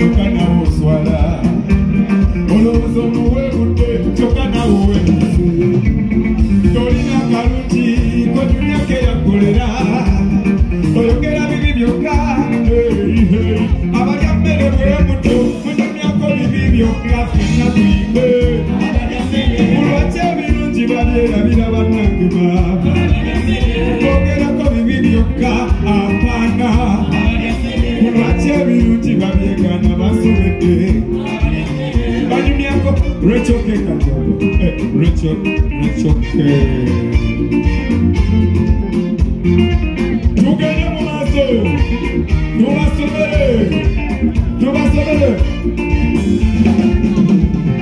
chokana oswala olozo muwebude chokana uwenzi tolina kaluti kodunya ke yakolera oyogera bibi byokka abalya mmere bwemuto munyumyako bibi byokka fenna tuyimbe mulwaki ebirungi babyerabira bannange maama bogerako bibi byokka apaana mulwaki ebirungi babyegana basobedde banyumyako rechoke kajabo rechoke tugende mu maaso tubasobere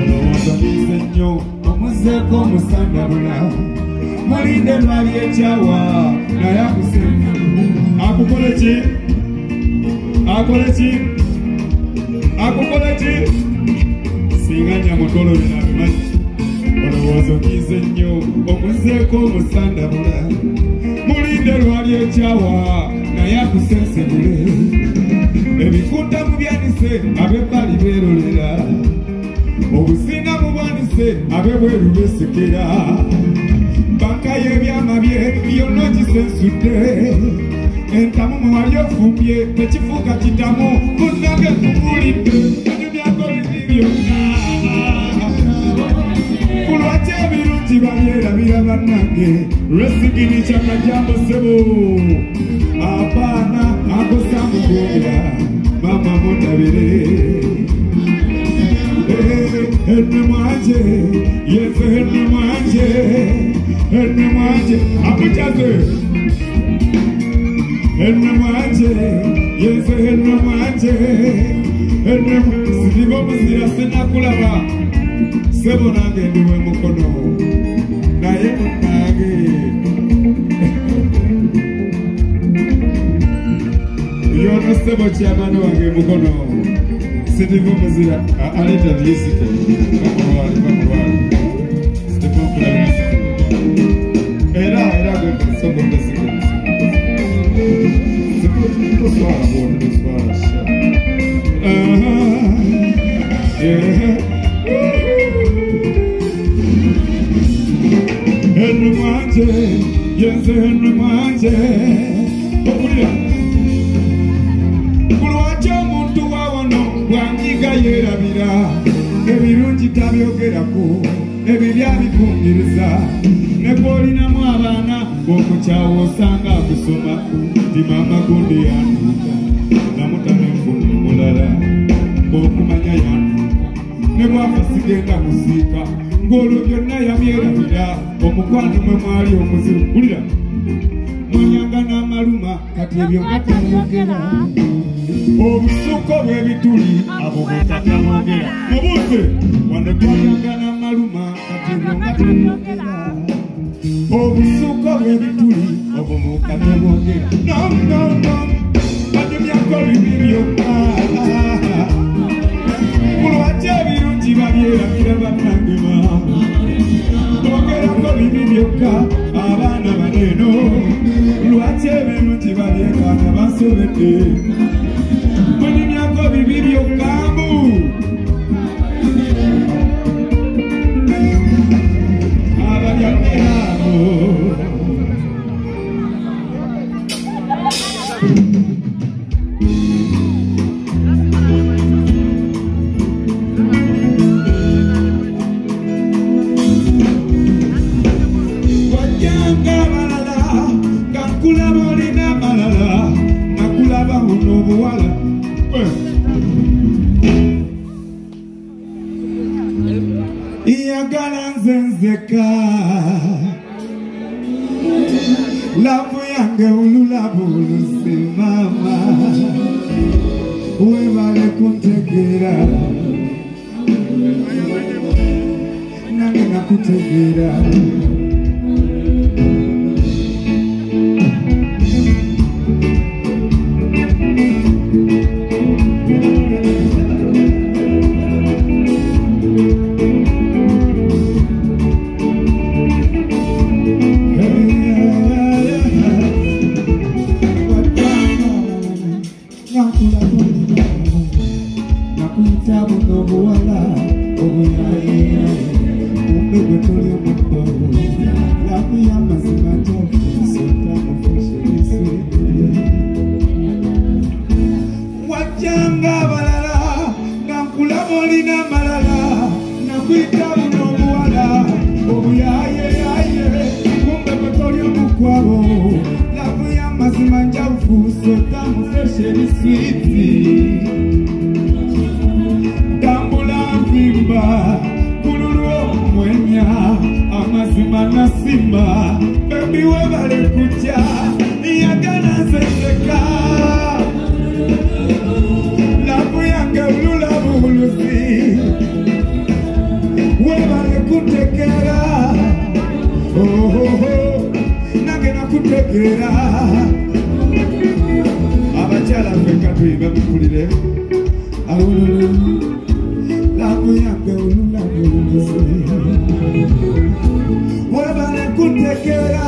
olowooza muze nnyo omuzeeko omusandabula mulinde emali ekyawa naye akusenga akukole ki singa nyamutolo binabimanyi olowooza okize nnyo omuzeeko omusandabula mulinde lwali ekyawa naye akusensebule ebikuta mu byanise ab'ebbali beerolera obusinga mu bwanise ab'ebweru besekera banka y'ebyama bye yonna gisensudde entamu muwali ofumbye tekifuuka kitamu munnange kumulidde enyumyako bibi byonna kulwaki ebirungi babyerabira bannange lwesigini kyakajambo sebo abaana agosamugera mama mundabire enne mwanje yeze enne mwanje akujaze enne mwanje yeze enne mwanje sibiba omuzira senakulaba sebo nange ndiwe mukono naye munange yono sebo kyamano wange mukono sindiva omuzira aleta lyisike bakulwali sindiva okulaba era gwesobombesike toswala bwona toswala sha henry mwanje yenze henry mwanje okulira kulwaki omuntu wawono bwanyiga yerabira ebirungi tabyogerako ebibya bikungiriza ne bwolinamu abaana b'okukyawa osanga akusoma ti maama gundi yanduka namutane nfuna omulala bw'okumanya yanduka ne bwafa sigenda kusiika ng'olwo byonna yabyerabira omukwano mwe mwali omuzibu kulira mwanyanga n'amaluma kati ebyo gatamwogera obusuko bw'ebituli abo bwetatamwogera mubuuze wano twanyanga n'amaluma kati ebyo gatamwogera obusuko bw'ebituli obwo mukatamwogera no banyumyako bibi byokka kulwaki ebirungi babyerabira bannange maama bogerako bibi byokka abaana baneeno lwaki ebirungi babyekana basobedde banyumyako bibi byokka mbu abalyamerabo iyagala nzenzeka lavu yange ululabulusi mama webale kuntegera nange nakutegera nakwitabu n'obuwala obuyayeyaye kumbe gwe toli omukko labu y'amazima gyokusotamufushiriswe wajjanga abalala nga nkulaba olina amalala nakwitabu n'obuwala obuyayeyaye kumbe gwe toli omukwabo labu y'amazima gyokusotamufushiriswe amazima na simba baby webale kuja niyagala zezeka labu yange ululabu uluzi webale kutekera nange nakutekera abachala feka tuibe mukulire awululu labu yange ululabu uluzi webale kutekera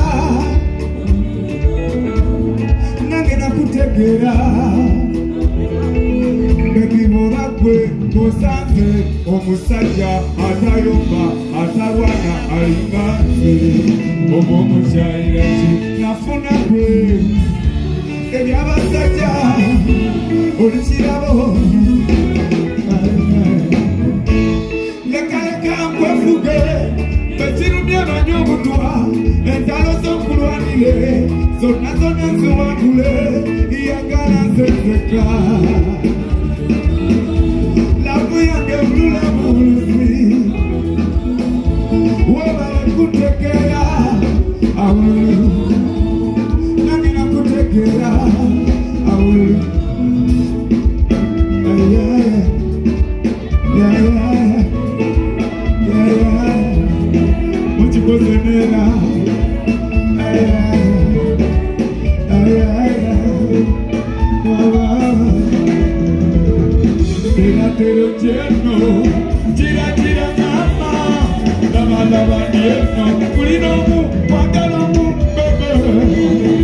nange nakutekera bekibora gwe musanze omusajja atayomba atalwana alinganze oba omukyayira ki nafuna gwe ebyabasajja olikirabo lekaleka nkwefuge bekirumye manyi obutwa entalo z'okulwanire zonna zonna nziwangule iyagala nzezeka labu yange ululabu uluzi webale kutekera awulu nange nakutekera awulu Muchipozenera Tero lleno, gira gira mama, lava lava lleno, culino mu, guacalo mu, bebé.